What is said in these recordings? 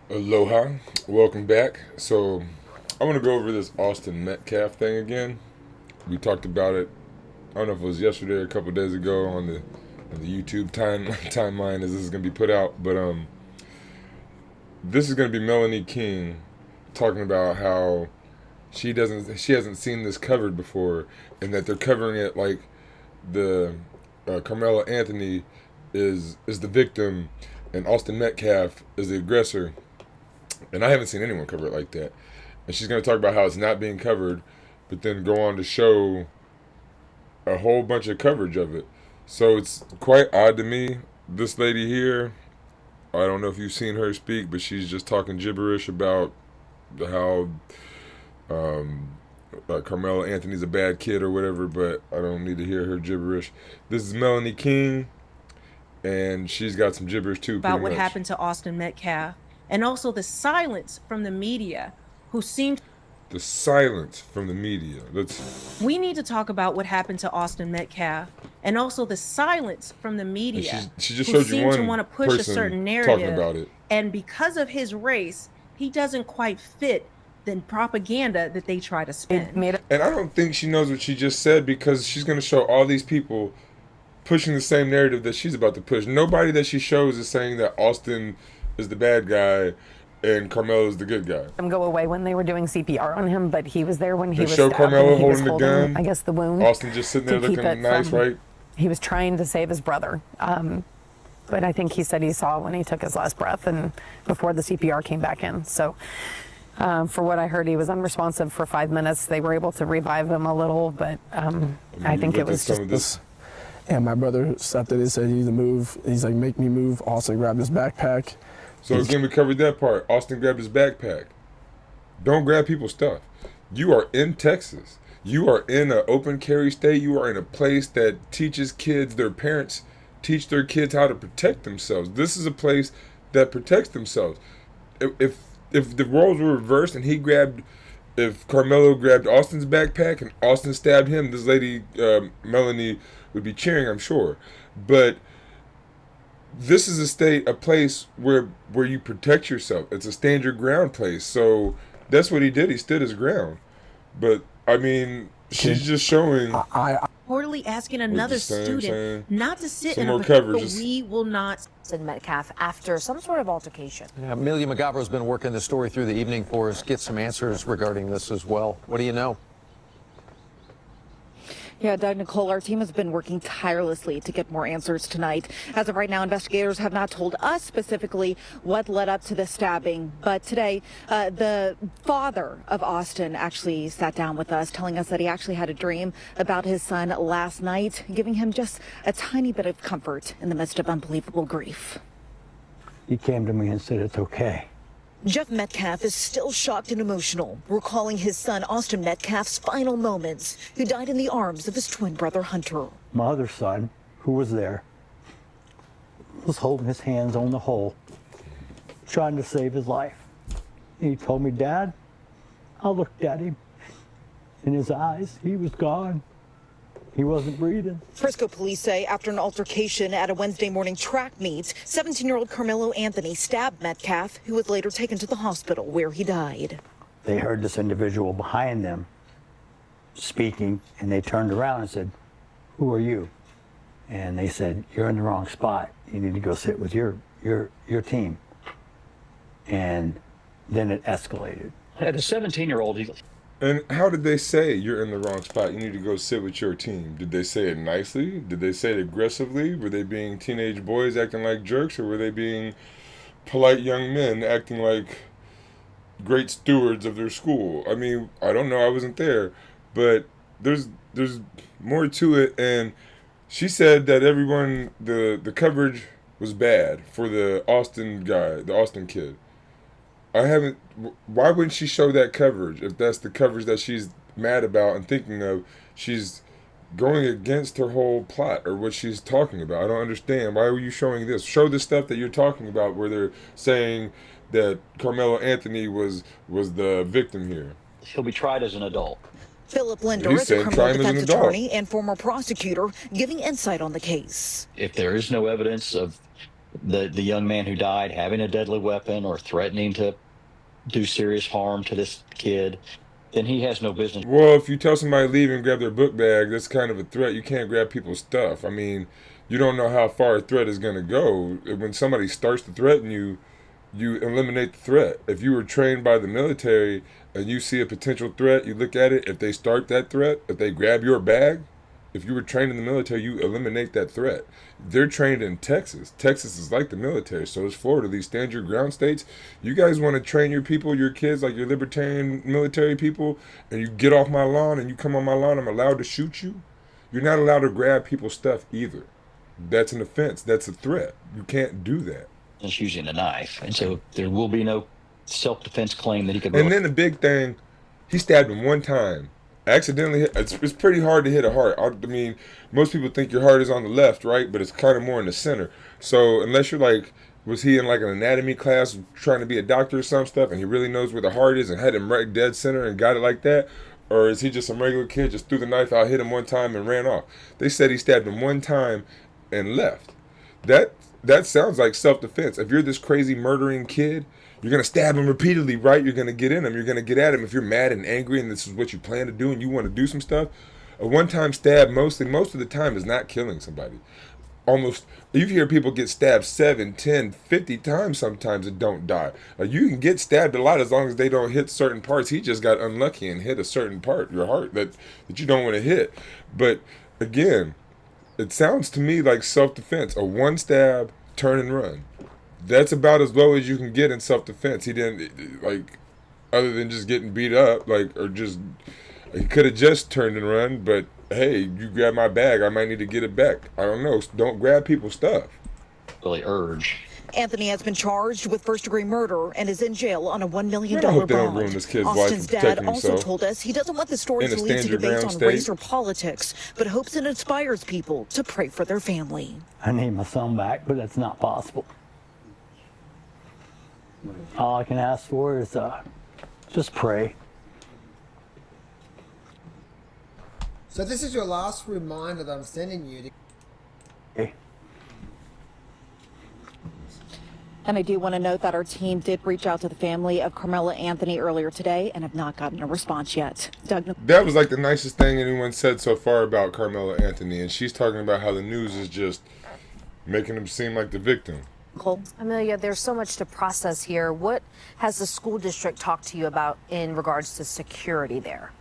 Aloha, welcome back. So, I want to go over this Austin Metcalf thing again. We talked about it. I don't know if it was yesterday or a couple days ago on the YouTube timeline as this is gonna be put out. But this is gonna be Melanie King talking about how she hasn't seen this covered before, and that they're covering it like the Carmelo Anthony is the victim, and Austin Metcalf is the aggressor. And I haven't seen anyone cover it like that. And she's going to talk about how it's not being covered, but then go on to show a whole bunch of coverage of it. So it's quite odd to me. This lady here, I don't know if you've seen her speak, but she's just talking gibberish about how Carmelo Anthony's a bad kid or whatever, but I don't need to hear her gibberish. This is Melanie King, and she's got some gibberish too. About what happened to Austin Metcalf, and also the silence from the media, who seemed the silence from the media. We need to talk about what happened to Austin Metcalf, and also the silence from the media, she just who showed you seem to one want to push a certain talking narrative. about it. And because of his race, he doesn't quite fit the propaganda that they try to spin. And I don't think she knows what she just said, because she's going to show all these people pushing the same narrative that she's about to push. Nobody that she shows is saying that Austin is the bad guy and Carmelo is the good guy. Go away when they were doing CPR on him, but he was there when he was stabbed. They show Carmelo holding the gun. I guess the wound. Austin just sitting there looking nice, right? He was trying to save his brother. But I think he said he saw when he took his last breath and before the CPR came back in. So for what I heard, he was unresponsive for 5 minutes. They were able to revive him a little, but I think it was just this. And my brother stepped in and said, "You need to move." He's like, "Make me move." Austin grabbed his backpack. So again, we covered that part. Austin grabbed his backpack. Don't grab people's stuff. You are in Texas. You are in an open carry state. You are in a place that teaches kids, their parents teach their kids how to protect themselves. This is a place that protects themselves. If the roles were reversed and if Carmelo grabbed Austin's backpack and Austin stabbed him, this lady, Melanie, would be cheering, I'm sure. But this is a place where you protect yourself. It's a stand your ground place. So that's what he did. He stood his ground. But I mean, she's just showing. Reportedly asking another student not to sit in a but we will not. Said Metcalf after some sort of altercation. Yeah, Amelia McGavro's been working the story through the evening for us. Get some answers regarding this as well. What do you know? Yeah, Doug, Nicole, our team has been working tirelessly to get more answers tonight. As of right now, investigators have not told us specifically what led up to the stabbing. But today, the father of Austin actually sat down with us, telling us that he actually had a dream about his son last night, giving him just a tiny bit of comfort in the midst of unbelievable grief. He came to me and said, "It's okay." Jeff Metcalf is still shocked and emotional, recalling his son Austin Metcalf's final moments, who died in the arms of his twin brother Hunter. My other son, who was there, was holding his hands on the hole, trying to save his life. And he told me, "Dad," I looked at him. In his eyes, he was gone. He wasn't breathing. Frisco police say after an altercation at a Wednesday morning track meet, 17-year-old Carmelo Anthony stabbed Metcalf, who was later taken to the hospital where he died. They heard this individual behind them speaking, and they turned around and said, "Who are you?" And they said, "You're in the wrong spot. You need to go sit with your team." And then it escalated. At a 17-year-old, And how did they say you're in the wrong spot? You need to go sit with your team. Did they say it nicely? Did they say it aggressively? Were they being teenage boys acting like jerks, or were they being polite young men acting like great stewards of their school? I mean, I don't know. I wasn't there, but there's more to it. And she said that the coverage was bad for the Austin guy, the Austin kid. Why wouldn't she show that coverage if that's the coverage that she's mad about and thinking of? She's going against her whole plot or what she's talking about. I don't understand. Why are you showing this? Show the stuff that you're talking about where they're saying that Carmelo Anthony was the victim here. He'll be tried as an adult. Philip Linder is a criminal defense attorney and former prosecutor, giving insight on the case. If there is no evidence of the young man who died having a deadly weapon or threatening to do serious harm to this kid, then he has no business. Well, if you tell somebody to leave and grab their book bag, that's kind of a threat. You can't grab people's stuff. I mean, you don't know how far a threat is going to go. When somebody starts to threaten you, you eliminate the threat. If you were trained by the military and you see a potential threat, you look at it. If they start that threat, if they grab your bag, if you were trained in the military, you eliminate that threat. They're trained in Texas. Texas is like the military, so is Florida. These stand your ground states. You guys want to train your people, your kids, like your libertarian military people, and you get off my lawn and you come on my lawn, I'm allowed to shoot you? You're not allowed to grab people's stuff either. That's an offense. That's a threat. You can't do that. Using a knife, and so there will be no self-defense claim that he could. And then the big thing, he stabbed him one time. Accidentally hit. It's pretty hard to hit a heart. I mean, most people think your heart is on the left, right? But it's kind of more in the center. So unless you're like, was he in like an anatomy class trying to be a doctor or some stuff, and he really knows where the heart is and had him right dead center and got it like that? Or is he just some regular kid, just threw the knife out, hit him one time, and ran off? They said he stabbed him one time and left. That sounds like self-defense. If you're this crazy murdering kid, you're going to stab him repeatedly, right? You're going to get in him. You're going to get at him. If you're mad and angry and this is what you plan to do and you want to do some stuff, a one-time stab most of the time is not killing somebody. Almost, you hear people get stabbed 7, 10, 50 times sometimes and don't die. You can get stabbed a lot as long as they don't hit certain parts. He just got unlucky and hit a certain part, your heart, that you don't want to hit. But again, it sounds to me like self-defense. A one stab, turn and run. That's about as low as you can get in self-defense. He didn't, like, other than just getting beat up, like, or just, he could have just turned and run, but hey, you grab my bag, I might need to get it back. I don't know. Don't grab people's stuff. Really urge. Anthony has been charged with first-degree murder and is in jail on a $1 million I hope they don't bond. ruin this kid's life Austin's for dad protecting also himself. told us he doesn't want the story In a to lead to stand your debates ground on state. race or politics, but hopes it inspires people to pray for their family. I need my son back, but that's not possible. All I can ask for is just pray. So this is your last reminder that I'm sending you. Okay. And I do want to note that our team did reach out to the family of Carmela Anthony earlier today and have not gotten a response yet. Doug. That was like the nicest thing anyone said so far about Carmela Anthony, and she's talking about how the news is just making him seem like the victim. Amelia, there's so much to process here. What has the school district talked to you about in regards to security there?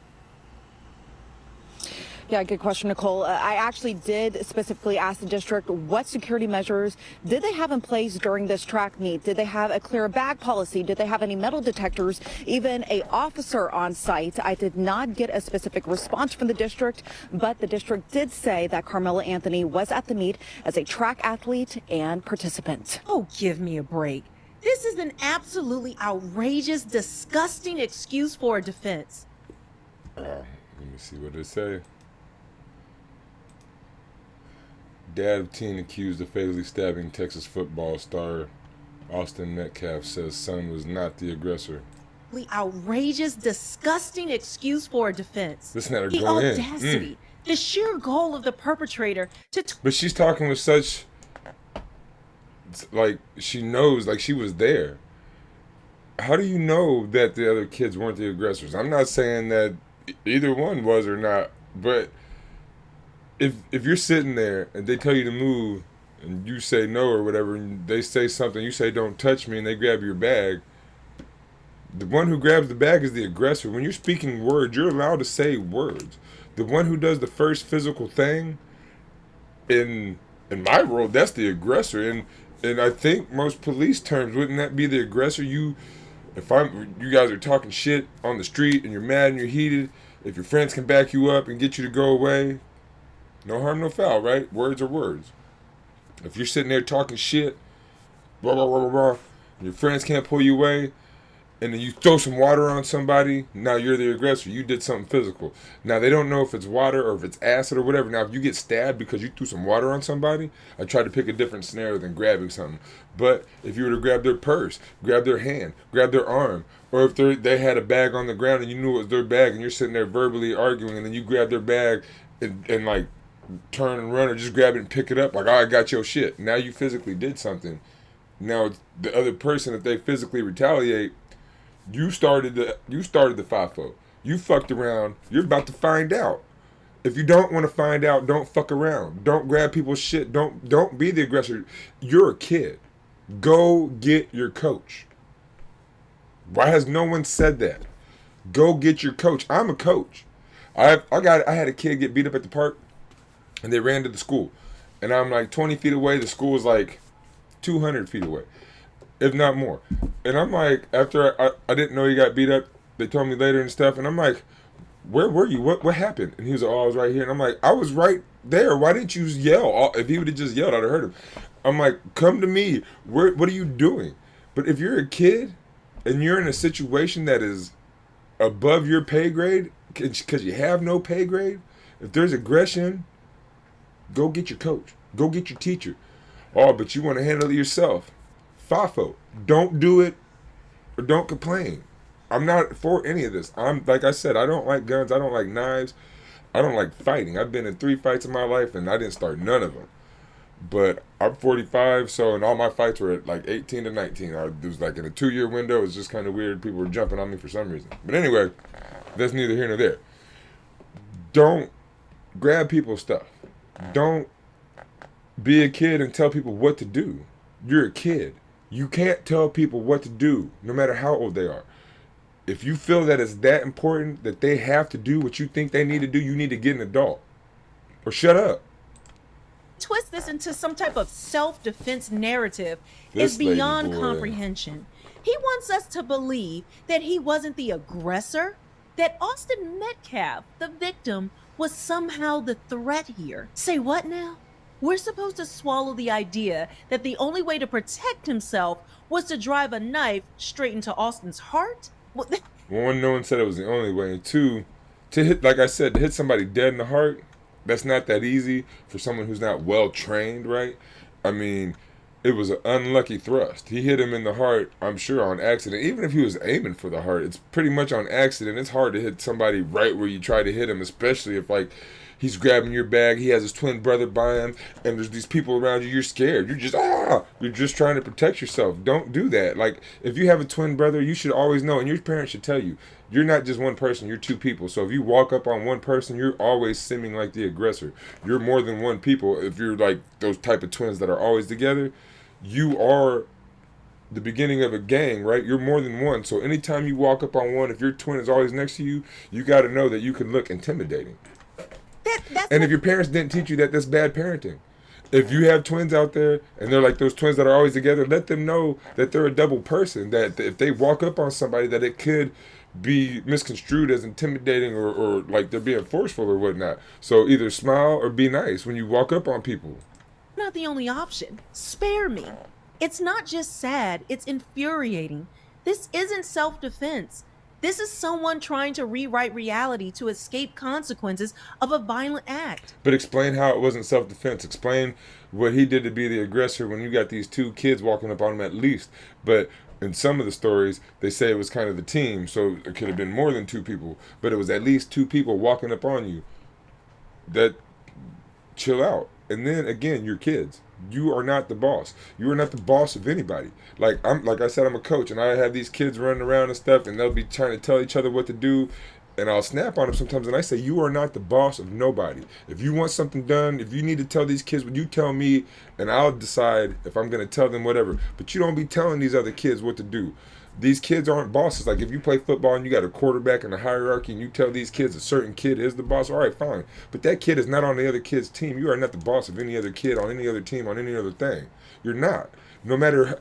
Yeah, good question, Nicole. I actually did specifically ask the district what security measures did they have in place during this track meet? Did they have a clear bag policy? Did they have any metal detectors? Even a officer on site? I did not get a specific response from the district, but the district did say that Carmela Anthony was at the meet as a track athlete and participant. Oh, give me a break. This is an absolutely outrageous, disgusting excuse for a defense. Let me see what it say. Dad of teen accused of fatally stabbing Texas football star Austin Metcalf says son was not the aggressor. The outrageous, disgusting excuse for a defense. Listen at her The go in. audacity, the sheer goal of the perpetrator to. But she's talking with such, like, she knows, like she was there. How do you know that the other kids weren't the aggressors? I'm not saying that either one was or not, but if you're sitting there and they tell you to move and you say no or whatever, and they say something, you say don't touch me, and they grab your bag, the one who grabs the bag is the aggressor. When you're speaking words, you're allowed to say words. The one who does the first physical thing, in my world, that's the aggressor. And I think most police terms, wouldn't that be the aggressor? You guys are talking shit on the street and you're mad and you're heated, if your friends can back you up and get you to go away, no harm, no foul, right? Words are words. If you're sitting there talking shit, blah, blah, blah, blah, blah, and your friends can't pull you away, and then you throw some water on somebody, now you're the aggressor. You did something physical. Now, they don't know if it's water or if it's acid or whatever. Now, if you get stabbed because you threw some water on somebody, I tried to pick a different scenario than grabbing something. But if you were to grab their purse, grab their hand, grab their arm, or if they had a bag on the ground and you knew it was their bag and you're sitting there verbally arguing and then you grab their bag and like turn and run or just grab it and pick it up. Like, oh, I got your shit. Now you physically did something. Now it's the other person, if they physically retaliate, you started the FIFO. You fucked around. You're about to find out. If you don't want to find out, don't fuck around. Don't grab people's shit. Don't be the aggressor. You're a kid. Go get your coach. Why has no one said that? Go get your coach. I'm a coach. I had a kid get beat up at the park, and they ran to the school, and I'm like 20 feet away. The school is like 200 feet away, if not more. And I'm like, after I didn't know he got beat up, they told me later and stuff, and I'm like, where were you? What happened? And he was like, oh, I was right here. And I'm like, I was right there. Why didn't you yell? If he would have just yelled, I'd have heard him. I'm like, come to me. What are you doing? But if you're a kid and you're in a situation that is above your pay grade, because you have no pay grade, if there's aggression, go get your coach. Go get your teacher. Oh, but you want to handle it yourself. FIFO. Don't do it or don't complain. I'm not for any of this. Like I said, I don't like guns. I don't like knives. I don't like fighting. I've been in 3 fights in my life, and I didn't start none of them. But I'm 45, so and all my fights were at like 18 to 19. It was like in a 2-year window. It was just kind of weird. People were jumping on me for some reason. But anyway, that's neither here nor there. Don't grab people's stuff. Don't be a kid and tell people what to do. You're a kid. You can't tell people what to do, no matter how old they are. If you feel that it's that important that they have to do what you think they need to do, you need to get an adult. Or shut up. Twist this into some type of self-defense narrative This is beyond lady boy. comprehension. He wants us to believe that he wasn't the aggressor, that Austin Metcalf, the victim, was somehow the threat here. Say what now? We're supposed to swallow the idea that the only way to protect himself was to drive a knife straight into Austin's heart? One, no one said it was the only way. And two, to hit, like I said, to hit somebody dead in the heart, that's not that easy for someone who's not well trained, right? I mean, it was an unlucky thrust. He hit him in the heart, I'm sure, on accident. Even if he was aiming for the heart, it's pretty much on accident. It's hard to hit somebody right where you try to hit him, especially if, like, he's grabbing your bag, he has his twin brother by him, and there's these people around you, you're scared. You're just trying to protect yourself. Don't do that. Like, if you have a twin brother, you should always know, and your parents should tell you, you're not just one person, you're two people. So if you walk up on one person, you're always seeming like the aggressor. You're more than one people. If you're like those type of twins that are always together, you are the beginning of a gang, right? You're more than one. So anytime you walk up on one, if your twin is always next to you, you got to know that you can look intimidating. And if your parents didn't teach you that, that's bad parenting. If you have twins out there and they're like those twins that are always together, let them know that they're a double person, that if they walk up on somebody, that it could be misconstrued as intimidating or like they're being forceful or whatnot. So either smile or be nice when you walk up on people. Not the only option. Spare me. It's not just sad, it's infuriating. This isn't self-defense. This is someone trying to rewrite reality to escape consequences of a violent act. But explain how it wasn't self-defense. Explain what he did to be the aggressor when you got these two kids walking up on him at least. But in some of the stories, they say it was kind of the team, so it could have been more than two people. But it was at least two people walking up on you. That, chill out. And then again, you're kids. You are not the boss. You are not the boss of anybody. Like I said, I'm a coach, and I have these kids running around and stuff, and they'll be trying to tell each other what to do, and I'll snap on them sometimes, and I say, you are not the boss of nobody. If you want something done, if you need to tell these kids, you tell me, and I'll decide if I'm going to tell them whatever. But you don't be telling these other kids what to do. These kids aren't bosses. Like if you play football and you got a quarterback in the hierarchy and you tell these kids a certain kid is the boss, all right, fine. But that kid is not on the other kid's team. You are not the boss of any other kid on any other team, on any other thing. You're not. No matter,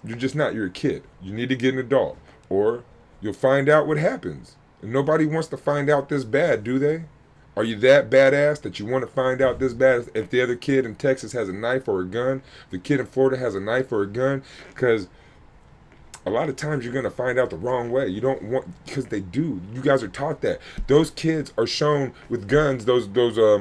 you're just not. You're a kid. You need to get an adult or you'll find out what happens. And nobody wants to find out this bad, do they? Are you that badass that you want to find out this bad if the other kid in Texas has a knife or a gun, the kid in Florida has a knife or a gun? Because a lot of times you're going to find out the wrong way. You don't want, because they do. You guys are taught that. Those kids are shown with guns, the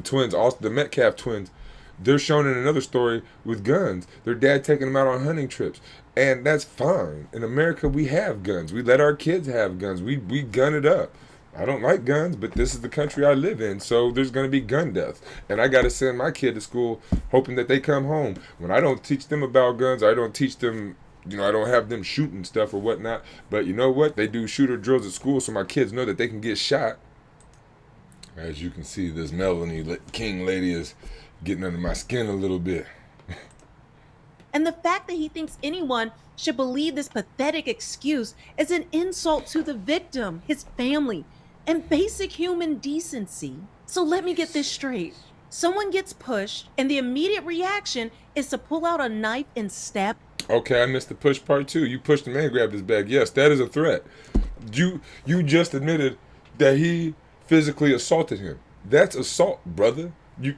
twins, also the Metcalf twins, they're shown in another story with guns. Their dad taking them out on hunting trips. And that's fine. In America, we have guns. We let our kids have guns. We gun it up. I don't like guns, but this is the country I live in, so there's going to be gun deaths. And I got to send my kid to school hoping that they come home. When I don't teach them about guns, I don't teach them, I don't have them shooting stuff or whatnot. But you know what? They do shooter drills at school so my kids know that they can get shot. As you can see, this Melanie King lady is getting under my skin a little bit. And the fact that he thinks anyone should believe this pathetic excuse is an insult to the victim, his family, and basic human decency. So let me get this straight. Someone gets pushed, and the immediate reaction is to pull out a knife and stab. Okay, I missed the push part too. You pushed him and grabbed his bag. Yes, that is a threat. You just admitted that he physically assaulted him. That's assault, brother. You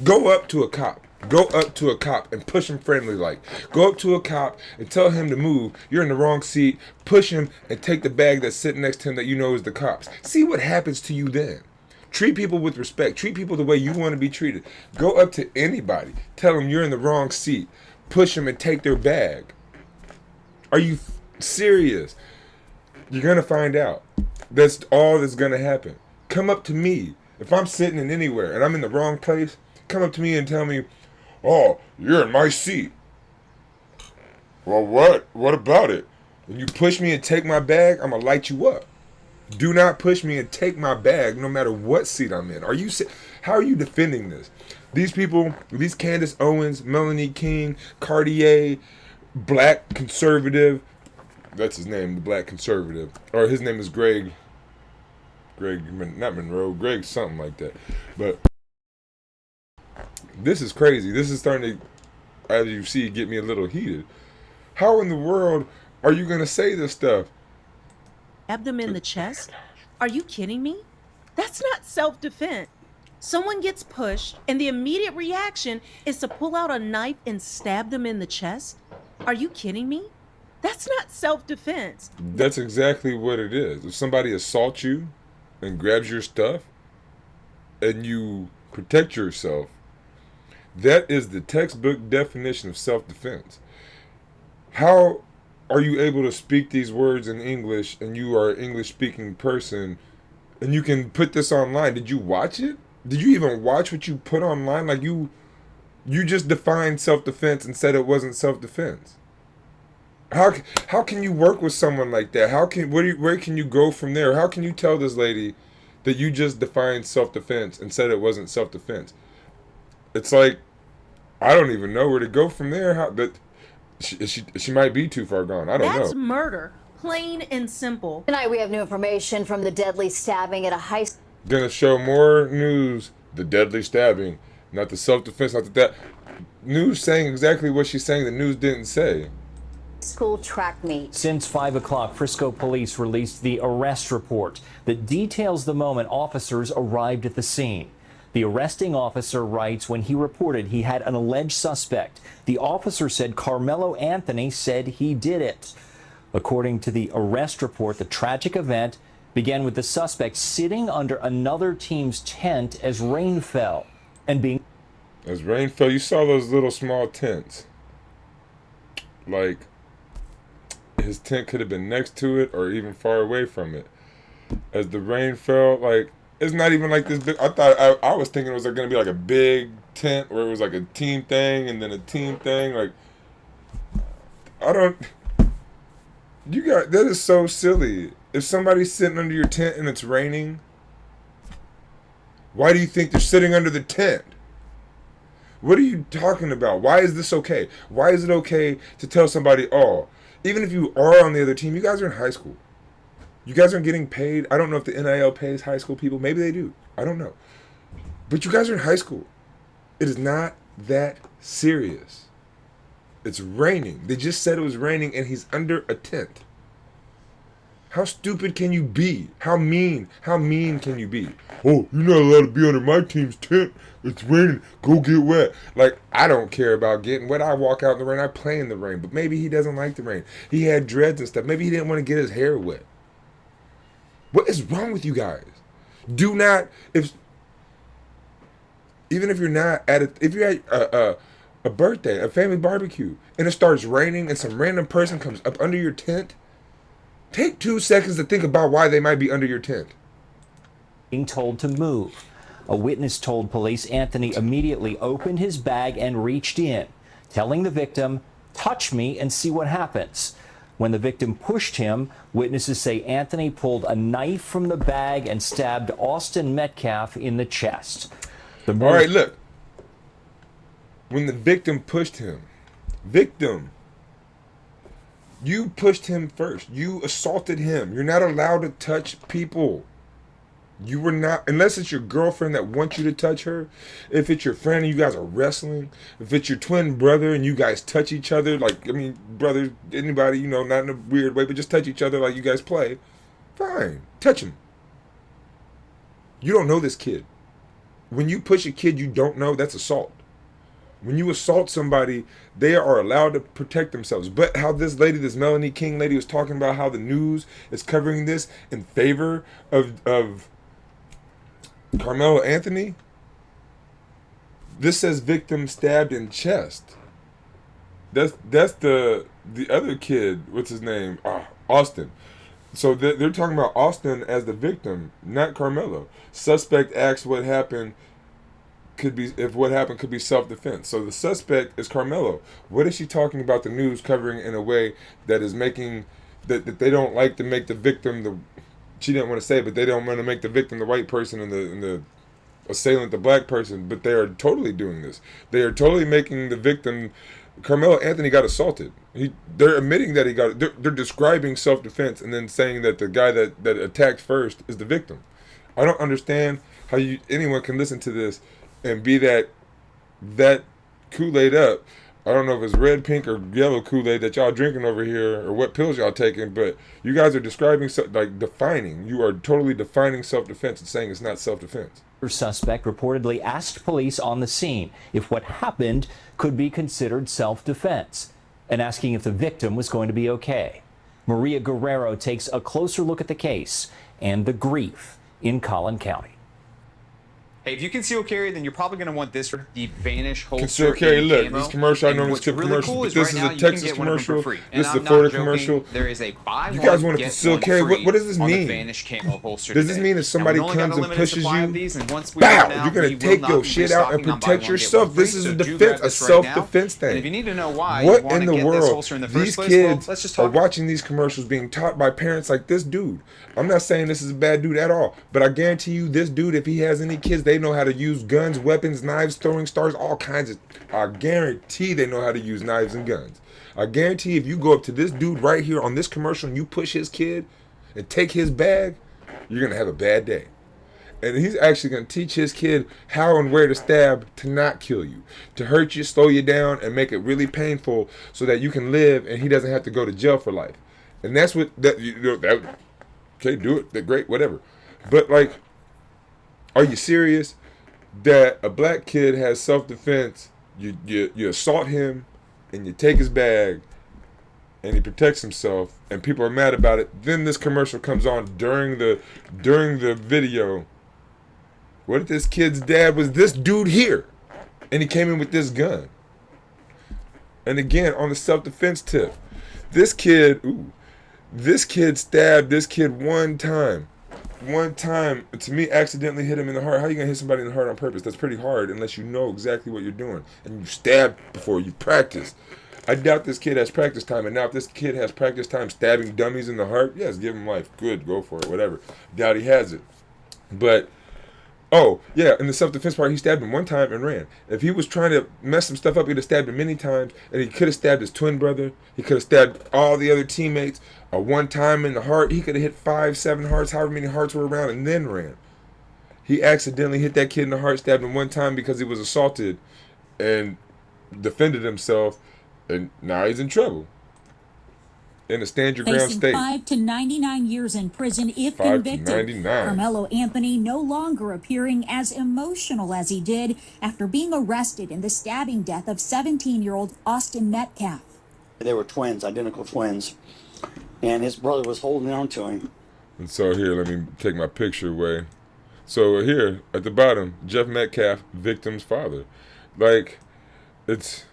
go up to a cop. Go up to a cop and push him friendly like. Go up to a cop and tell him to move. You're in the wrong seat. Push him and take the bag that's sitting next to him that you know is the cops. See what happens to you then. Treat people with respect. Treat people the way you want to be treated. Go up to anybody. Tell them you're in the wrong seat. Push them and take their bag. Are you serious? You're going to find out. That's all that's going to happen. Come up to me. If I'm sitting in anywhere and I'm in the wrong place, come up to me and tell me, "Oh, you're in my seat." Well, what? What about it? When you push me and take my bag, I'm going to light you up. Do not push me and take my bag no matter what seat I'm in. How are you defending this? These people, these Candace Owens, Melanie King, Cartier, black conservative, that's his name, the black conservative. Or his name is Greg, not Monroe, Greg something like that. But this is crazy. This is starting to, as you see, get me a little heated. How in the world are you going to say this stuff? Stab them in the chest? Are you kidding me? That's not self-defense. Someone gets pushed, and the immediate reaction is to pull out a knife and stab them in the chest? Are you kidding me? That's not self-defense. That's exactly what it is. If somebody assaults you and grabs your stuff and you protect yourself, that is the textbook definition of self-defense. How are you able to speak these words in English and you are an English-speaking person and you can put this online? Did you watch it? Did you even watch what you put online? Like you just defined self-defense and said it wasn't self-defense. How can you work with someone like that? Where can you go from there? How can you tell this lady that you just defined self-defense and said it wasn't self-defense? It's like, I don't even know where to go from there. She might be too far gone. I don't know. That's murder, plain and simple. Tonight we have new information from the deadly stabbing at a high school. Gonna show more news, the deadly stabbing, not the self-defense, not that news saying exactly what she's saying the news didn't say. School track meet. Since 5 o'clock, Frisco police released the arrest report that details the moment officers arrived at the scene. The arresting officer writes when he reported he had an alleged suspect. The officer said Carmelo Anthony said he did it. According to the arrest report, the tragic event began with the suspect sitting under another team's tent as rain fell and being... As rain fell, you saw those little small tents. Like, his tent could have been next to it or even far away from it. As the rain fell, like, it's not even like this big. I was thinking it was going to be like a big tent where it was like a team thing and then a team thing. Like, that is so silly. If somebody's sitting under your tent and it's raining, why do you think they're sitting under the tent? What are you talking about? Why is this okay? Why is it okay to tell somebody, oh, even if you are on the other team, you guys are in high school. You guys aren't getting paid. I don't know if the NIL pays high school people. Maybe they do. I don't know. But you guys are in high school. It is not that serious. It's raining. They just said it was raining and he's under a tent. How stupid can you be? How mean can you be? Oh, you're not allowed to be under my team's tent. It's raining. Go get wet. Like, I don't care about getting wet. I walk out in the rain. I play in the rain. But maybe he doesn't like the rain. He had dreads and stuff. Maybe he didn't want to get his hair wet. What is wrong with you guys? Do not, even if you're not if you're at a birthday, a family barbecue, and it starts raining and some random person comes up under your tent, Take 2 seconds to think about why they might be under your tent. Being told to move. A witness told police Anthony immediately opened his bag and reached in, telling the victim, "Touch me and see what happens." When the victim pushed him, witnesses say Anthony pulled a knife from the bag and stabbed Austin Metcalf in the chest. All right, look. When the victim pushed him, you pushed him first. You assaulted him. You're not allowed to touch people. You were not, unless it's your girlfriend that wants you to touch her. If it's your friend and you guys are wrestling. If it's your twin brother and you guys touch each other, like, I mean, brothers, anybody, you know, not in a weird way, but just touch each other like you guys play. Fine. Touch him. You don't know this kid. When you push a kid you don't know, that's assault. When you assault somebody, they are allowed to protect themselves. But how this lady, this Melanie King lady, was talking about how the news is covering this in favor of Carmelo Anthony. This says victim stabbed in chest. That's the other kid. What's his name? Austin. So they're talking about Austin as the victim, not Carmelo. Suspect asks what happened. Could be self-defense. So the suspect is Carmelo. What is she talking about the news covering in a way that is making that they don't like to make the victim she didn't want to say, but they don't want to make the victim the white person and the assailant the black person, but they are totally doing this. They are totally making the victim. Carmelo Anthony got assaulted. They're admitting that he got. They're describing self-defense and then saying that the guy that attacked first is the victim. I don't understand how anyone can listen to this and be that Kool-Aid up. I don't know if it's red, pink, or yellow Kool-Aid that y'all drinking over here or what pills y'all taking, but you guys are describing, like defining. You are totally defining self-defense and saying it's not self-defense. Suspect reportedly asked police on the scene if what happened could be considered self-defense and asking if the victim was going to be okay. Maria Guerrero takes a closer look at the case and the grief in Collin County. Hey, if you conceal carry, then you're probably going to want this, the Vanish holster. Conceal carry, look, camo. this commercial, I normally skip commercials, but this is a Texas commercial, this is a Florida commercial. There is a buy you guys want to conceal carry? What does this mean? Vanish camo holster does this mean if somebody comes and pushes you, bow, you're going to take your shit out and protect yourself? This is a defense, a self-defense thing. And if you need to know why what you want in to the get world? this holster in the first These place, kids let's just are talk. watching these commercials being taught by parents like this dude. I'm not saying this is a bad dude at all, but I guarantee you this dude, if he has any kids, they know how to use guns, weapons, knives, throwing stars, all kinds of. I guarantee they know how to use knives and guns. I guarantee if you go up to this dude right here on this commercial and you push his kid and take his bag, you're going to have a bad day. And he's actually going to teach his kid how and where to stab to not kill you, to hurt you, slow you down, and make it really painful so that you can live and he doesn't have to go to jail for life. And that's what okay, do it. They're great, whatever. But like, are you serious that a black kid has self-defense? You assault him, and you take his bag, and he protects himself, and people are mad about it. Then this commercial comes on during the video. What if this kid's dad was this dude here, and he came in with this gun? And again, on the self-defense tip, this kid stabbed this kid one time, to me, accidentally hit him in the heart. How are you gonna hit somebody in the heart on purpose? That's pretty hard unless you know exactly what you're doing and you stabbed before you practice. I doubt this kid has practice time, and now if this kid has practice time stabbing dummies in the heart, yes, give him life. Good, go for it, whatever. Doubt he has it. But oh, yeah, in the self-defense part, he stabbed him one time and ran. If he was trying to mess some stuff up, he'd have stabbed him many times, and he could have stabbed his twin brother. He could have stabbed all the other teammates. One time in the heart, he could have hit 5, 7 hearts, however many hearts were around, and then ran. He accidentally hit that kid in the heart, stabbed him one time because he was assaulted, and defended himself, and now he's in trouble. In a stand your ground state. 5 to 99 years in prison if convicted. Carmelo Anthony no longer appearing as emotional as he did after being arrested in the stabbing death of 17-year-old Austin Metcalf. They were twins, identical twins, and his brother was holding on to him. And so here, let me take my picture away. So here at the bottom, Jeff Metcalf, victim's father. Like, it's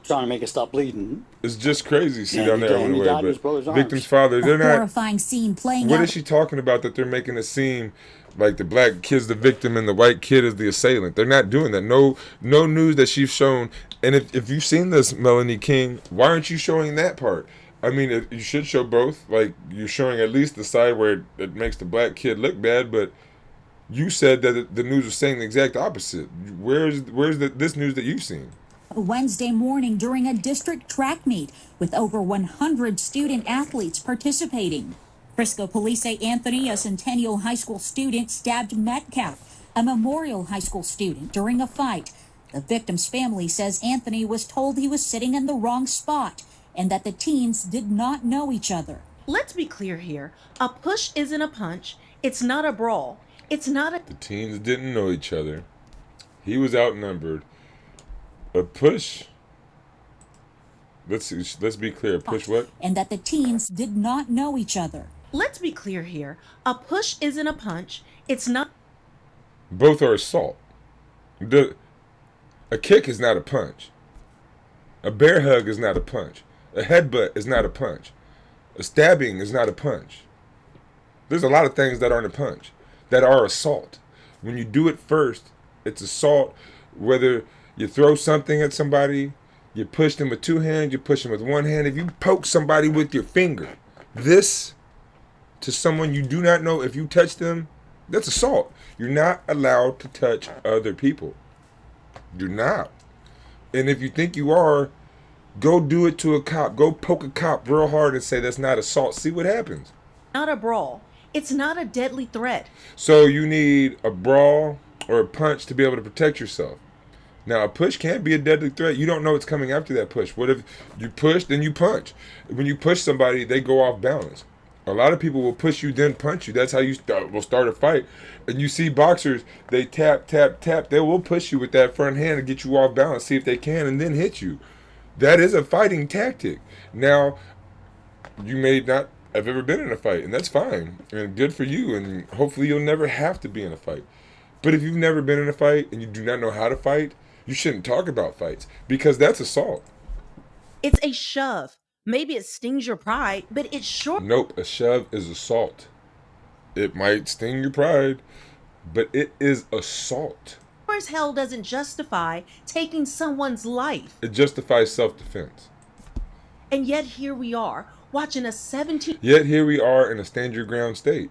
trying to make it stop bleeding. It's just crazy. See And down there, I he went died away, in his brother's but arms. victim's father, they're A not. horrifying scene playing What out. is she talking about? That they're making it seem like the black kid's the victim and the white kid is the assailant. They're not doing that. No news that she's shown. And if you've seen this, Melanie King, why aren't you showing that part? I mean, you should show both. Like, you're showing at least the side where it makes the black kid look bad, but you said that the news was saying the exact opposite. Where's this news that you've seen? Wednesday morning during a district track meet with over 100 student athletes participating. Frisco police say Anthony, a Centennial High School student, stabbed Metcalf, a Memorial High School student, during a fight. The victim's family says Anthony was told he was sitting in the wrong spot and that the teens did not know each other. Let's be clear here. A push isn't a punch. It's not a brawl. It's not a... The teens didn't know each other. He was outnumbered. A push... Let's be clear. A push what? And that the teens did not know each other. Let's be clear here. A push isn't a punch. It's not... Both are assault. A kick is not a punch. A bear hug is not a punch. A headbutt is not a punch. A stabbing is not a punch. There's a lot of things that aren't a punch, that are assault. When you do it first, it's assault. Whether you throw something at somebody, you push them with two hands, you push them with one hand. If you poke somebody with your finger, this to someone you do not know, if you touch them, that's assault. You're not allowed to touch other people. You're not. And if you think you are, go do it to a cop. Go poke a cop real hard and say that's not assault. See what happens. Not a brawl. It's not a deadly threat. So you need a brawl or a punch to be able to protect yourself. Now, a push can't be a deadly threat. You don't know what's coming after that push. What if you push, then you punch? When you push somebody, they go off balance. A lot of people will push you, then punch you. That's how you will start a fight. And you see boxers, they tap, tap, tap. They will push you with that front hand to get you off balance, see if they can, and then hit you. That is a fighting tactic. Now, you may not have ever been in a fight, and that's fine. And good for you, and hopefully you'll never have to be in a fight. But if you've never been in a fight and you do not know how to fight, you shouldn't talk about fights, because that's assault. It's a shove. Maybe it stings your pride, but it's sure... Nope, a shove is assault. It might sting your pride, but it is assault. as hell doesn't justify taking someone's life. It justifies self-defense. And yet here we are, watching a 17... Yet here we are in a stand your ground state.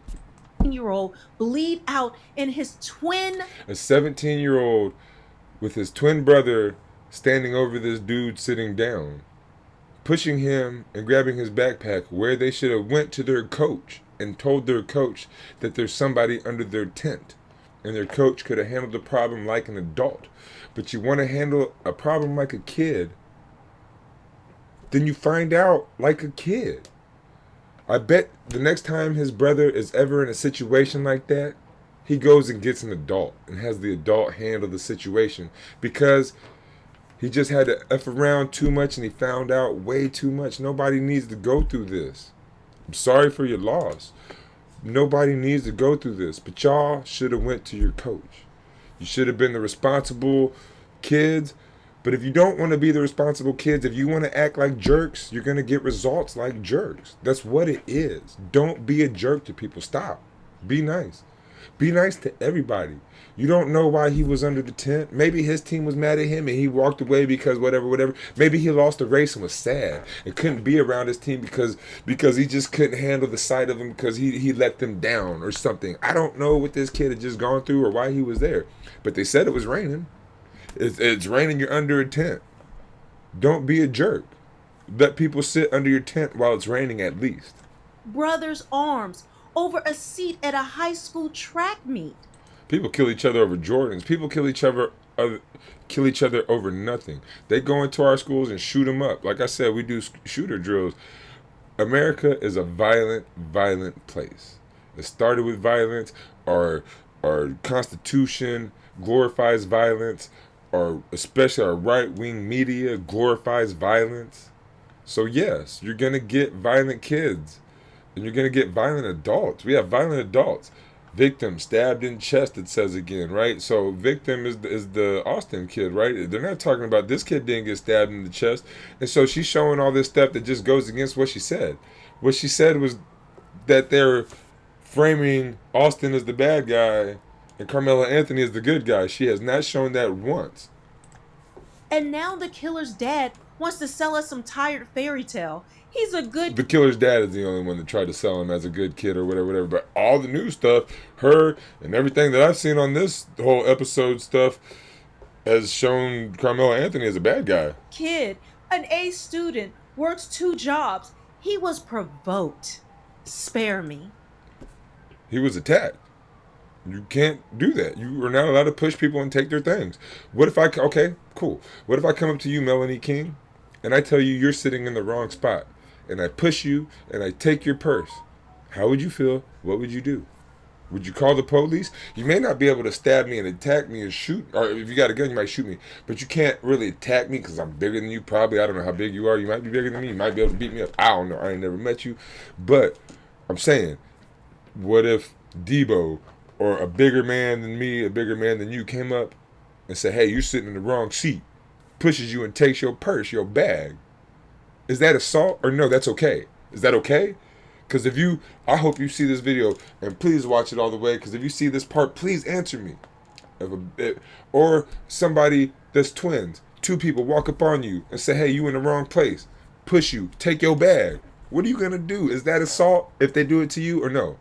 ...year-old bleed out in his twin... A 17-year-old with his twin brother standing over this dude sitting down, pushing him and grabbing his backpack, where they should have went to their coach and told their coach that there's somebody under their tent. And their coach could have handled the problem like an adult. But you want to handle a problem like a kid, then you find out like a kid. I bet the next time his brother is ever in a situation like that, he goes and gets an adult and has the adult handle the situation, because he just had to F around too much and he found out way too much. Nobody needs to go through this. I'm sorry for your loss. Nobody needs to go through this, but y'all should have went to your coach. You should have been the responsible kids. But if you don't want to be the responsible kids, if you want to act like jerks, you're going to get results like jerks. That's what it is. Don't be a jerk to people. Stop. Be nice. Be nice to everybody. You don't know why he was under the tent. Maybe his team was mad at him and he walked away because whatever. Maybe he lost a race and was sad and couldn't be around his team because he just couldn't handle the sight of them because he let them down or something. I don't know what this kid had just gone through or why he was there. But they said it was raining. It's raining, you're under a tent. Don't be a jerk. Let people sit under your tent while it's raining at least. Brothers' arms over a seat at a high school track meet. People kill each other over Jordans. People kill each other over nothing. They go into our schools and shoot them up. Like I said, we do shooter drills. America is a violent, violent place. It started with violence. Our Constitution glorifies violence. Or especially our right-wing media glorifies violence. So yes, you're going to get violent kids. And you're going to get violent adults. We have violent adults. Victim stabbed in chest, it says again, right? So victim is the Austin kid, right? They're not talking about this kid didn't get stabbed in the chest. And so she's showing all this stuff that just goes against what she said. What she said was that they're framing Austin as the bad guy and Carmelo Anthony as the good guy. She has not shown that once. And now the killer's dad wants to sell us some tired fairy tale. He's a good... The killer's dad is the only one that tried to sell him as a good kid or whatever. But all the new stuff, her and everything that I've seen on this whole episode stuff has shown Carmelo Anthony as a bad guy. Kid, an A student, works 2 jobs. He was provoked. Spare me. He was attacked. You can't do that. You are not allowed to push people and take their things. What if okay, cool. What if I come up to you, Melanie King, and I tell you you're sitting in the wrong spot, and I push you and I take your purse? How would you feel? What would you do? Would you call the police? You may not be able to stab me and attack me and shoot, or if you got a gun, you might shoot me, but you can't really attack me because I'm bigger than you, probably. I don't know how big you are. You might be bigger than me. You might be able to beat me up. I don't know. I ain't never met you. But I'm saying, what if Debo or a bigger man than me, a bigger man than you came up and said, hey, you're sitting in the wrong seat, pushes you and takes your purse, your bag? Is that assault or no, that's okay? Is that okay? Because I hope you see this video and please watch it all the way, because if you see this part, please answer me. Or somebody that's twins, 2 people walk up on you and say, hey, you in the wrong place, push you, take your bag. What are you going to do? Is that assault if they do it to you or no?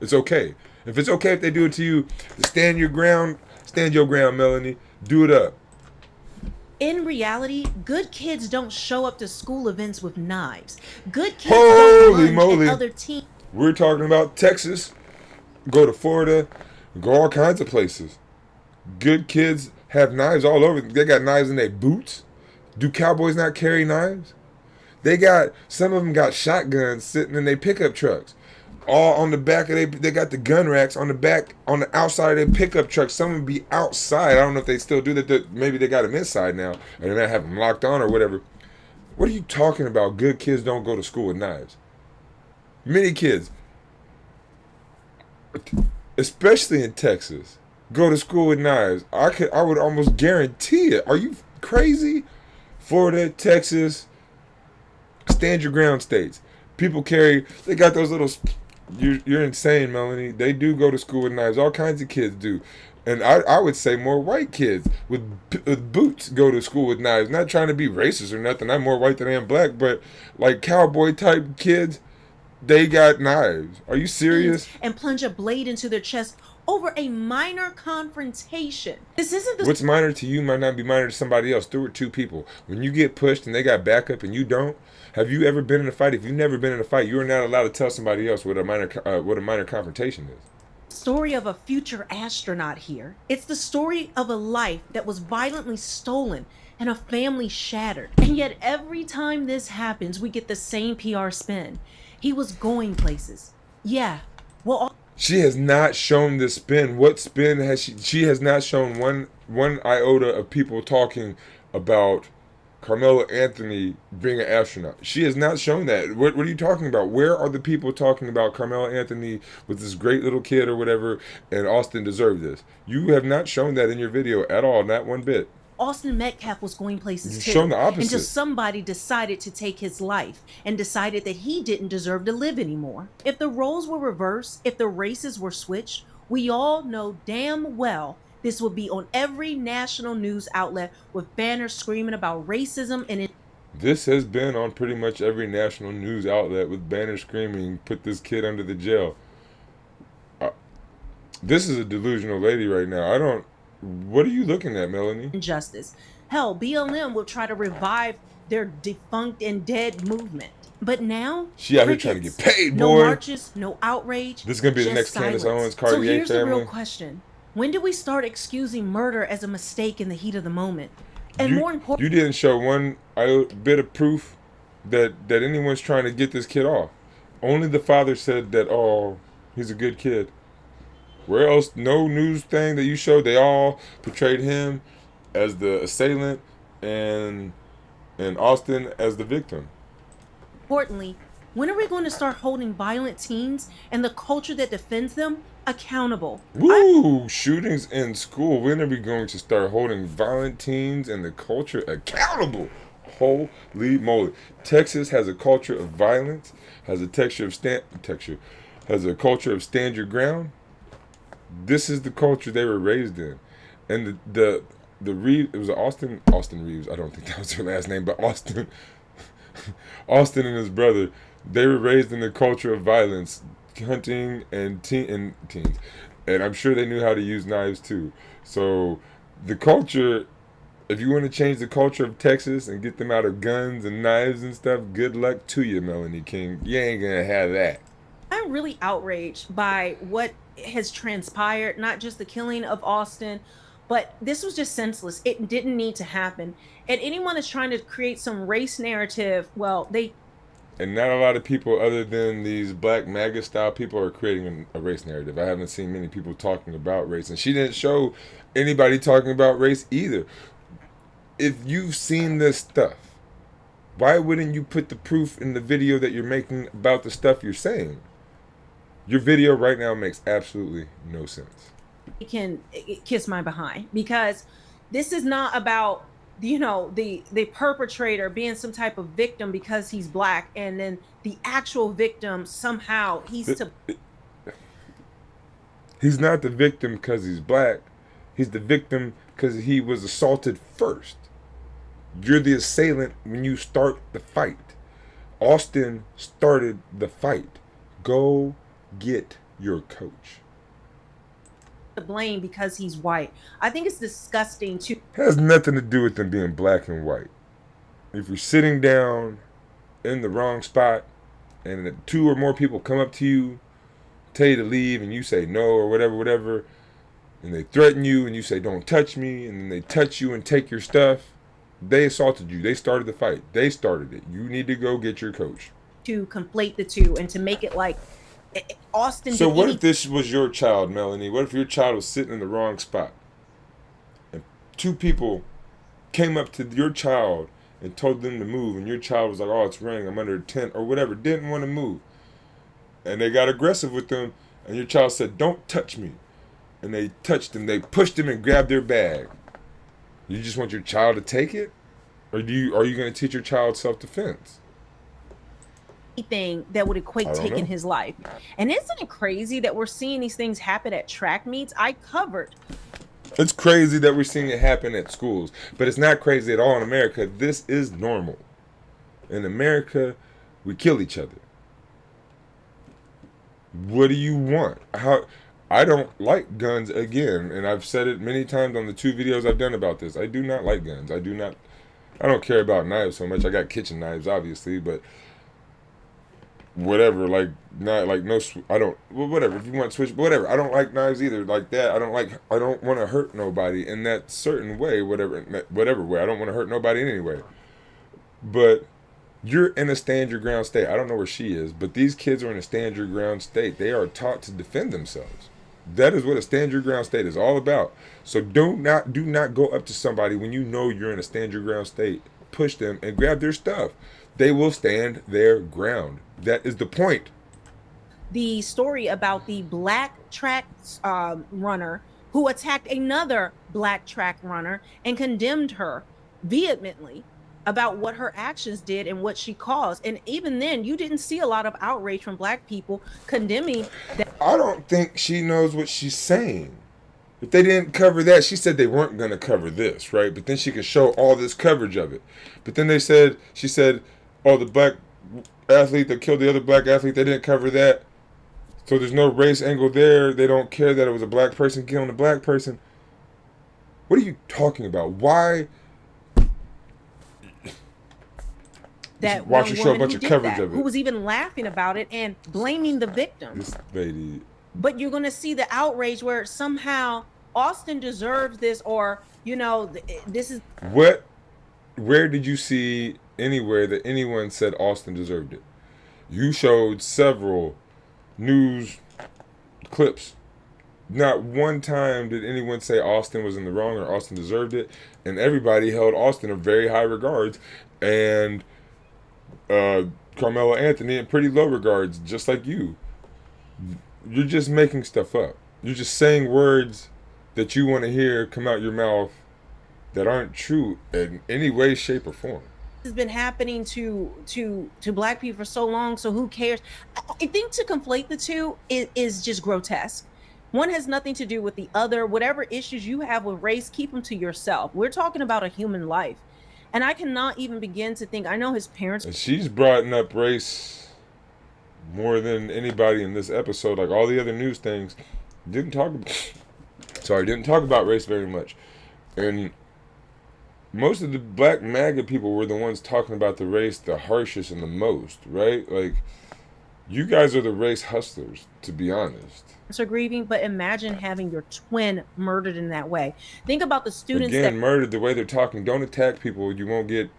It's okay. If it's okay if they do it to you, stand your ground, Melanie. Do it up. In reality, good kids don't show up to school events with knives. Good kids don't run at other teams. We're talking about Texas. Go to Florida. Go all kinds of places. Good kids have knives all over. They got knives in their boots. Do cowboys not carry knives? Some of them got shotguns sitting in their pickup trucks. All on the back of they got the gun racks on the back, on the outside of their pickup truck. Some of them be outside. I don't know if they still do that. Maybe they got them inside now, and they might have them locked on or whatever. What are you talking about? Good kids don't go to school with knives. Many kids, especially in Texas, go to school with knives. I would almost guarantee it. Are you crazy? Florida, Texas, stand your ground states. People they got those little... You're insane, Melanie. They do go to school with knives. All kinds of kids do. And I would say more white kids with boots go to school with knives. Not trying to be racist or nothing. I'm more white than I am black. But like cowboy type kids, they got knives. Are you serious? And plunge a blade into their chest over a minor confrontation. This isn't the... What's minor to you might not be minor to somebody else. There were 2 people. When you get pushed and they got backup and you don't, have you ever been in a fight? If you've never been in a fight, you are not allowed to tell somebody else what a minor confrontation is. Story of a future astronaut here. It's the story of a life that was violently stolen and a family shattered. And yet every time this happens, we get the same PR spin. He was going places. Yeah. Well, she has not shown the spin. What spin has she? She has not shown one iota of people talking about Carmelo Anthony being an astronaut. She has not shown that. What are you talking about? Where are the people talking about Carmelo Anthony was this great little kid or whatever, and Austin deserved this? You have not shown that in your video at all, not one bit. Austin Metcalf was going places too. You've shown the opposite. Until somebody decided to take his life and decided that he didn't deserve to live anymore. If the roles were reversed, if the races were switched, we all know damn well this would be on every national news outlet with banners screaming about racism and... This has been on pretty much every national news outlet with banners screaming, put this kid under the jail. This is a delusional lady right now. What are you looking at, Melanie? Injustice. Hell, BLM will try to revive their defunct and dead movement. But now, she out here trying to get paid, boy. No marches, no outrage. This is going to be the next Candace Owens, Cartier family. So here's the real question. When do we start excusing murder as a mistake in the heat of the moment? And more important... You didn't show one bit of proof that anyone's trying to get this kid off. Only the father said that, oh, he's a good kid. Where else? No news thing that you showed. They all portrayed him as the assailant and Austin as the victim. Importantly, When are we going to start holding violent teens and the culture that defends them accountable? Woo! Shootings in school. When are we going to start holding violent teens and the culture accountable? Holy moly! Texas has a culture of violence, has a has a culture of stand your ground. This is the culture they were raised in, and the Reeves, it was Austin Reeves. I don't think that was her last name, but Austin and his brother, they were raised in the culture of violence, hunting and teens, and I'm sure they knew how to use knives too. So the culture, if you want to change the culture of Texas and get them out of guns and knives and stuff, good luck to you, Melanie King. You ain't gonna have that. I'm really outraged by what has transpired, not just the killing of Austin, but this was just senseless. It didn't need to happen. And anyone that's trying to create some race narrative, well, they And not a lot of people, other than these black MAGA style people, are creating a race narrative. I haven't seen many people talking about race, and she didn't show anybody talking about race either. If you've seen this stuff, why wouldn't you put the proof in the video that you're making about the stuff you're saying? Your video right now makes absolutely no sense. can kiss my behind, because this is not about the perpetrator being some type of victim because he's black, and then the actual victim somehow He's not the victim because he's black. He's the victim because he was assaulted first. You're the assailant when you start the fight. Austin started the fight. Go get your coach. to blame because he's white. I think it's disgusting to Has nothing to do with them being black and white. If you're sitting down in the wrong spot and two or more people come up to you, tell you to leave, and you say no or whatever, and they threaten you and you say don't touch me, and then they touch you and take your stuff, they assaulted you. They started the fight. They started it. You need to go get your coach. conflate the two and to make it like Austin. So what if this was your child, Melanie? What if your child was sitting in the wrong spot and two people came up to your child and told them to move, and your child was like, oh, it's raining, I'm under a tent or whatever, didn't want to move, and they got aggressive with them, and your child said, don't touch me, and they touched him, they pushed him and grabbed their bag. You just want your child to take it? Or are you going to teach your child self-defense? Anything that would equate taking his life. And isn't it crazy that we're seeing these things happen at track meets? I covered. It's crazy that we're seeing it happen at schools, but it's not crazy at all in America. This is normal. In America, we kill each other. What do you want? I don't like guns again, and I've said it many times on the 2 videos I've done about this. I do not like guns. I don't care about knives so much. I got kitchen knives, obviously, but whatever, like, not like no, I don't, well, whatever, if you want to switch, whatever, I don't like knives either, like that. I don't want to hurt nobody in that certain way, whatever way. I don't want to hurt nobody in any way. But you're in a stand your ground state. I don't know where she is, but these kids are in a stand your ground state. They are taught to defend themselves. That is what a stand your ground state is all about. So do not go up to somebody when you know you're in a stand your ground state, push them and grab their stuff. They will stand their ground. That is the point. The story about the black track runner who attacked another black track runner and condemned her vehemently about what her actions did and what she caused. And even then, you didn't see a lot of outrage from black people condemning that. I don't think she knows what she's saying. If they didn't cover that, she said they weren't going to cover this, right? But then she could show all this coverage of it. But then she said, oh, the black athlete that killed the other black athlete, they didn't cover that. So there's no race angle there. They don't care that it was a black person killing a black person. What are you talking about? Why you show a bunch of coverage of it? Who was even laughing about it and blaming the victim. This lady. But you're going to see the outrage where somehow Austin deserves this, or, this is. Where did you see anywhere that anyone said Austin deserved it? You showed several news clips. Not one time did anyone say Austin was in the wrong or Austin deserved it, and everybody held Austin in very high regards. And Carmelo Anthony in pretty low regards, just like you. You're just making stuff up. You're just saying words that you want to hear come out your mouth that aren't true in any way, shape, or form. Has been happening to black people for so long, so who cares? I think to conflate the two is just grotesque. One has nothing to do with the other. Whatever issues you have with race, keep them to yourself. We're talking about a human life. And I cannot even begin to think, I know his parents. And she's brought up race more than anybody in this episode. Like all the other news things didn't talk about race very much. And most of the black MAGA people were the ones talking about the race the harshest and the most, right? Like, you guys are the race hustlers, to be honest. Are grieving, but imagine having your twin murdered in that way. Think about the students Again, murdered the way they're talking. Don't attack people. You won't get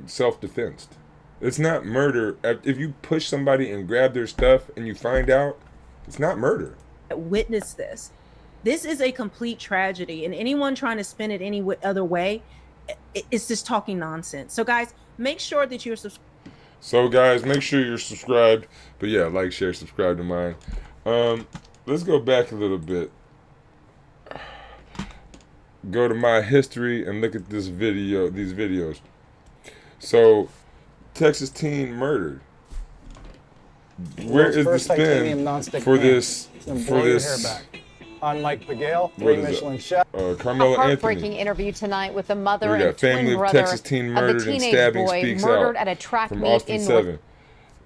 self-defense. It's not murder. If you push somebody and grab their stuff and you find out, it's not murder. Witness this. This is a complete tragedy, and anyone trying to spin it any other way, it's just talking nonsense. So guys, make sure that you're subscribed. So guys, make sure you're subscribed. But yeah, like, share, subscribe to mine. Let's go back a little bit. Go to my history and look at these videos. So, Texas teen murdered. Where is the spin for this? Unlike Miguel, 3 Michelin chef. Carmelo A heartbreaking Anthony. interview tonight with the mother and Family twin of brother Texas teen of murdered the and teenage stabbing boy speaks murdered out at a track from meet Austin in 7.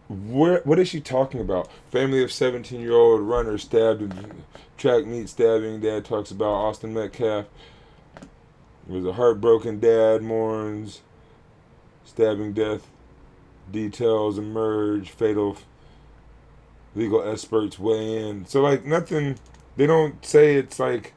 What is she talking about? Family of 17-year-old runner stabbed in track meet stabbing. Dad talks about Austin Metcalf. It was a heartbroken dad mourns. Stabbing death. Details emerge. Fatal. Legal experts weigh in. So, like, nothing. They don't say it's like.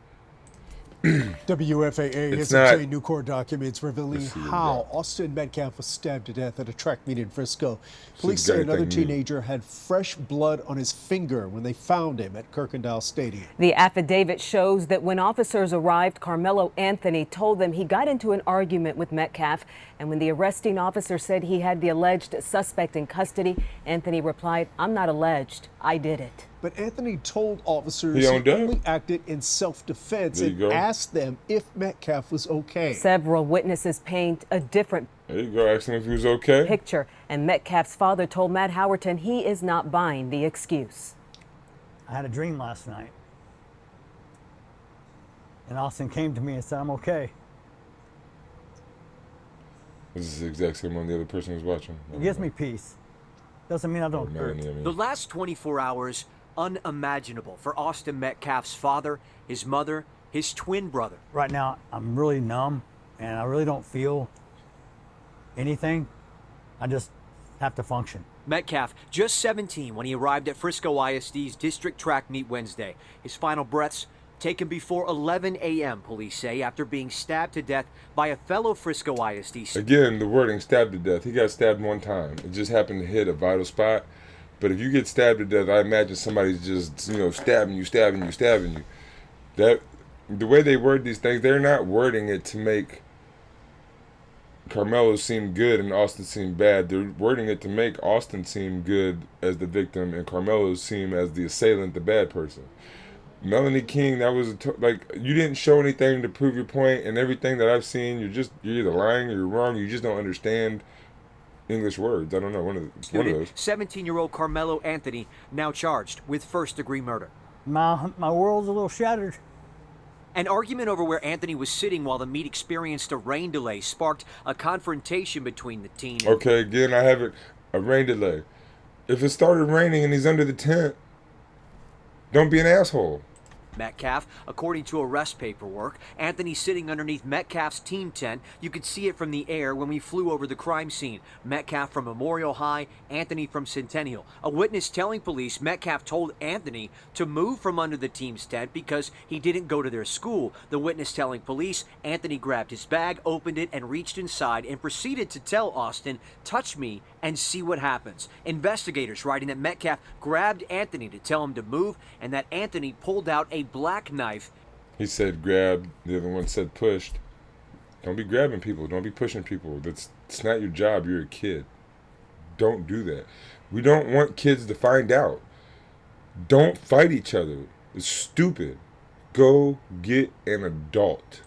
WFAA has obtained new court documents revealing how Austin Metcalf was stabbed to death at a track meet in Frisco. Police say another teenager had fresh blood on his finger when they found him at Kirkendall Stadium. The affidavit shows that when officers arrived, Carmelo Anthony told them he got into an argument with Metcalf, and when the arresting officer said he had the alleged suspect in custody, Anthony replied, "I'm not alleged, I did it." But Anthony told officers he only acted in self-defense and asked them if Metcalf was okay. Several witnesses paint a different There you go, ask him if he was okay. picture, and Metcalf's father told Matt Howerton he is not buying the excuse. I had a dream last night. And Austin came to me and said, I'm okay. This is the exact same one the other person was watching. It gives me peace. Doesn't mean I don't hurt. The last 24 hours, unimaginable for Austin Metcalf's father, his mother, his twin brother. Right now, I'm really numb, and I really don't feel anything. I just have to function. Metcalf, just 17 when he arrived at Frisco ISD's district track meet Wednesday. His final breaths taken before 11 a.m., police say, after being stabbed to death by a fellow Frisco ISD. Again, the wording, stabbed to death. He got stabbed one time. It just happened to hit a vital spot. But if you get stabbed to death, I imagine somebody's just, stabbing you. That, the way they word these things, they're not wording it to make Carmelo seem good and Austin seem bad. They're wording it to make Austin seem good as the victim and Carmelo seem as the assailant, the bad person. Melanie King, that was you didn't show anything to prove your point, and everything that I've seen, you're either lying or you're wrong. You just don't understand English words. I don't know, one of those. 17-year-old Carmelo Anthony now charged with first-degree murder. My world's a little shattered. An argument over where Anthony was sitting while the meet experienced a rain delay sparked a confrontation between the teen. Okay, again, I have a rain delay. If it started raining and he's under the tent, don't be an asshole. Metcalf, according to arrest paperwork, Anthony sitting underneath Metcalf's team tent. You could see it from the air when we flew over the crime scene. Metcalf from Memorial High, Anthony from Centennial. A witness telling police Metcalf told Anthony to move from under the team's tent because he didn't go to their school. The witness telling police Anthony grabbed his bag, opened it, and reached inside and proceeded to tell Austin, "Touch me and see what happens." Investigators writing that Metcalf grabbed Anthony to tell him to move and that Anthony pulled out a black knife. He said grabbed, the other one said pushed. Don't be grabbing people, don't be pushing people. It's not your job, you're a kid. Don't do that. We don't want kids to find out. Don't fight each other. It's stupid. Go get an adult.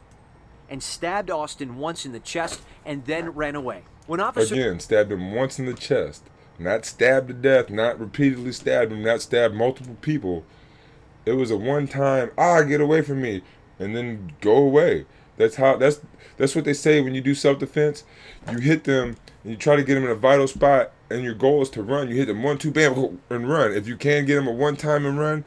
And stabbed Austin once in the chest and then ran away. When officers Again, stabbed him once in the chest. Not stabbed to death, not repeatedly stabbed him, not stabbed multiple people. It was a one-time, get away from me, and then go away. That's what they say when you do self-defense. You hit them and you try to get them in a vital spot, and your goal is to run. You hit them 1, 2, bam, and run. If you can get them a one-time and run,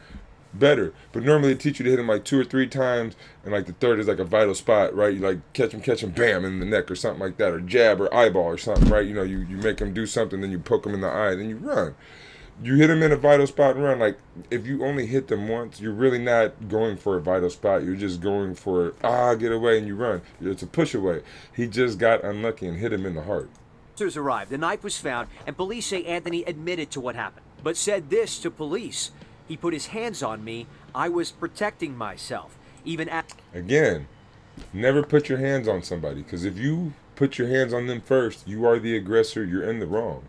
better. But normally they teach you to hit them like 2 or 3 times, and like the third is like a vital spot, right? You like catch them, bam, in the neck or something like that, or jab or eyeball or something, right? You know, you make them do something, then you poke them in the eye, then you run. You hit them in a vital spot and run. Like, if you only hit them once, you're really not going for a vital spot. You're just going for, get away, and you run. It's a push away. He just got unlucky and hit him in the heart. arrived, the knife was found, and police say Anthony admitted to what happened, but said this to police: "He put his hands on me. I was protecting myself." Again, never put your hands on somebody, because if you put your hands on them first, you are the aggressor. You're in the wrong.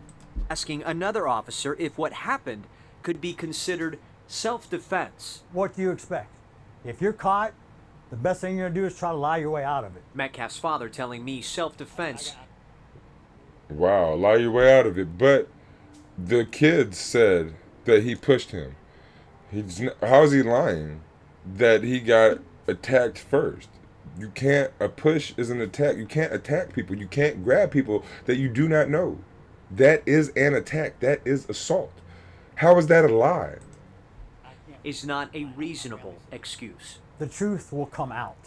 Asking another officer if what happened could be considered self-defense. What do you expect? If you're caught, the best thing you're going to do is try to lie your way out of it. Metcalf's father telling me self-defense. Wow, lie your way out of it. But the kids said that he pushed him. How is he lying? That he got attacked first. You can't, a push is an attack. You can't attack people. You can't grab people that you do not know. That is an attack. That is assault. How is that a lie? Is not a reasonable excuse. The truth will come out.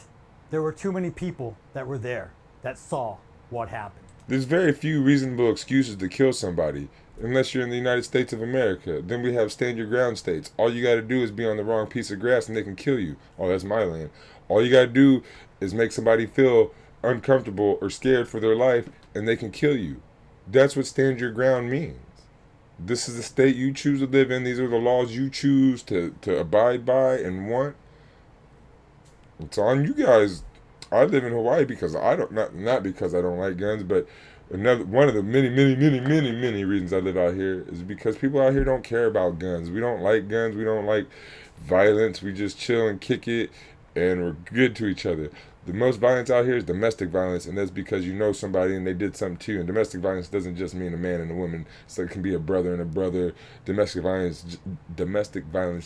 There were too many people that were there that saw what happened. There's very few reasonable excuses to kill somebody, unless you're in the United States of America. Then we have stand your ground states. All you got to do is be on the wrong piece of grass and they can kill you. Oh, that's my land. All you got to do is make somebody feel uncomfortable or scared for their life and they can kill you. That's what stand your ground means. This is the state you choose to live in. These are the laws you choose to abide by and want. It's on you guys. I live in Hawaii because not because I don't like guns, but one of the many reasons I live out here is because people out here don't care about guns. We don't like guns. We don't like violence. We just chill and kick it, and we're good to each other. The most violence out here is domestic violence, and that's because you know somebody and they did something to you. And domestic violence doesn't just mean a man and a woman. So it can be a brother and a brother. Domestic violence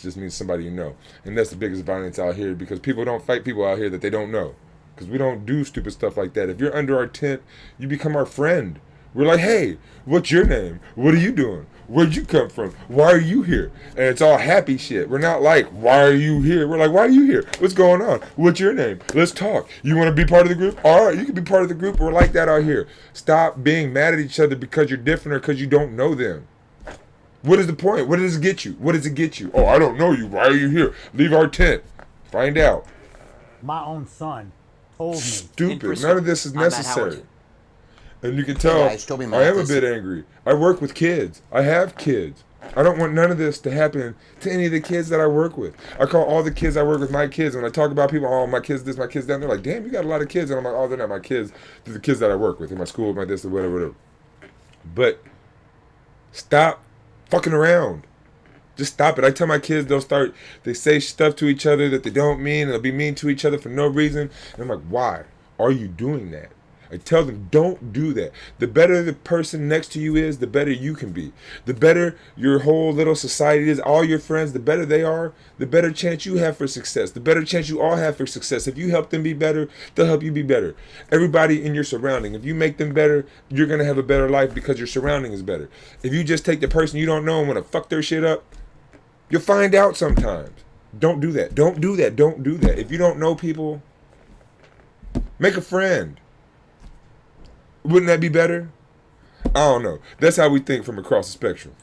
just means somebody you know. And that's the biggest violence out here, because people don't fight people out here that they don't know. Because we don't do stupid stuff like that. If you're under our tent, you become our friend. We're like, hey, what's your name? What are you doing? Where'd you come from? Why are you here? And it's all happy shit. We're not like, why are you here? We're like, why are you here? What's going on? What's your name? Let's talk. You want to be part of the group? All right, you can be part of the group. We're like that out here. Stop being mad at each other because you're different or because you don't know them. What is the point? What does it get you? What does it get you? Oh, I don't know you. Why are you here? Leave our tent. Find out. My own son told me. Stupid. None of this is necessary. And you can tell I am a bit angry. I work with kids. I have kids. I don't want none of this to happen to any of the kids that I work with. I call all the kids I work with my kids. When I talk about people, oh, my kids this, my kids that, they're like, damn, you got a lot of kids. And I'm like, oh, they're not my kids. They're the kids that I work with in my school, my this, or whatever. But stop fucking around. Just stop it. I tell my kids they say stuff to each other that they don't mean, and they'll be mean to each other for no reason. And I'm like, why are you doing that? I tell them, don't do that. The better the person next to you is, the better you can be. The better your whole little society is, all your friends, the better they are, the better chance you have for success. The better chance you all have for success. If you help them be better, they'll help you be better. Everybody in your surrounding, if you make them better, you're going to have a better life because your surrounding is better. If you just take the person you don't know and want to fuck their shit up, you'll find out sometimes. Don't do that. Don't do that. Don't do that. If you don't know people, make a friend. Wouldn't that be better? I don't know. That's how we think from across the spectrum.